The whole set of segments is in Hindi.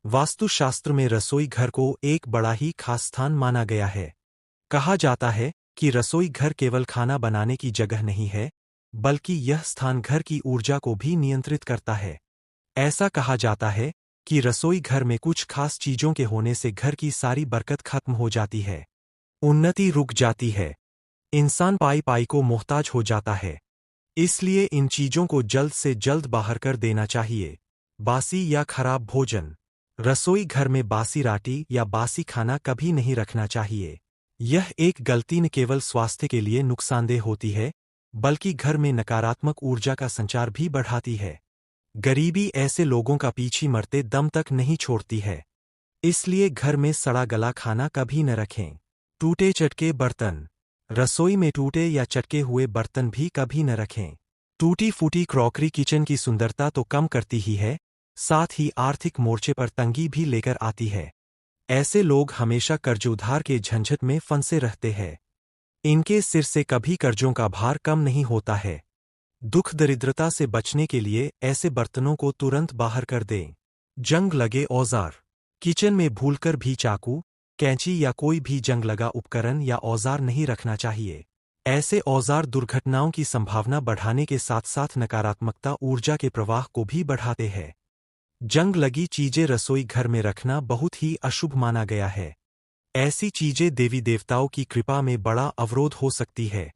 वास्तुशास्त्र में रसोई घर को एक बड़ा ही खास स्थान माना गया है। कहा जाता है कि रसोई घर केवल खाना बनाने की जगह नहीं है, बल्कि यह स्थान घर की ऊर्जा को भी नियंत्रित करता है। ऐसा कहा जाता है कि रसोई घर में कुछ खास चीजों के होने से घर की सारी बरकत खत्म हो जाती है, उन्नति रुक जाती है, इंसान पाई पाई को मोहताज हो जाता है। इसलिए इन चीजों को जल्द से जल्द बाहर कर देना चाहिए। बासी या खराब भोजन। रसोई घर में बासी रोटी या बासी खाना कभी नहीं रखना चाहिए। यह एक गलती न केवल स्वास्थ्य के लिए नुकसानदेह होती है, बल्कि घर में नकारात्मक ऊर्जा का संचार भी बढ़ाती है। गरीबी ऐसे लोगों का पीछे मरते दम तक नहीं छोड़ती है। इसलिए घर में सड़ा गला खाना कभी न रखें। टूटे चटके बर्तन। रसोई में टूटे या चटके हुए बर्तन भी कभी न रखें। टूटी फूटी क्रॉकरी किचन की सुंदरता तो कम करती ही है, साथ ही आर्थिक मोर्चे पर तंगी भी लेकर आती है। ऐसे लोग हमेशा कर्ज उधार के झंझट में फंसे रहते हैं। इनके सिर से कभी कर्जों का भार कम नहीं होता है। दुख दरिद्रता से बचने के लिए ऐसे बर्तनों को तुरंत बाहर कर दें। जंग लगे औजार। किचन में भूलकर भी चाकू, कैंची या कोई भी जंग लगा उपकरण या औजार नहीं रखना चाहिए। ऐसे औजार दुर्घटनाओं की संभावना बढ़ाने के साथ साथ नकारात्मकता ऊर्जा के प्रवाह को भी बढ़ाते हैं। जंग लगी चीजें रसोई घर में रखना बहुत ही अशुभ माना गया है। ऐसी चीजें देवी देवताओं की कृपा में बड़ा अवरोध हो सकती है।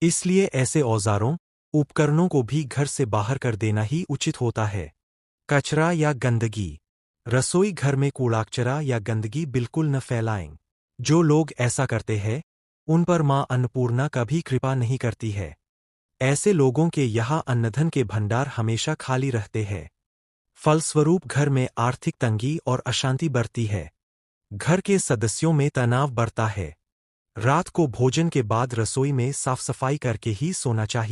इसलिए ऐसे औजारों, उपकरणों को भी घर से बाहर कर देना ही उचित होता है। कचरा या गंदगी। रसोई घर में कूड़ा कचरा या गंदगी बिल्कुल न फैलाएं। जो लोग ऐसा करते हैं, उन पर मां अन्नपूर्णा कभी कृपा नहीं करती है। ऐसे लोगों के यहाँ अन्नधन के भंडार हमेशा खाली रहते हैं। फलस्वरूप घर में आर्थिक तंगी और अशांति बढ़ती है। घर के सदस्यों में तनाव बढ़ता है। रात को भोजन के बाद रसोई में साफ सफाई करके ही सोना चाहिए।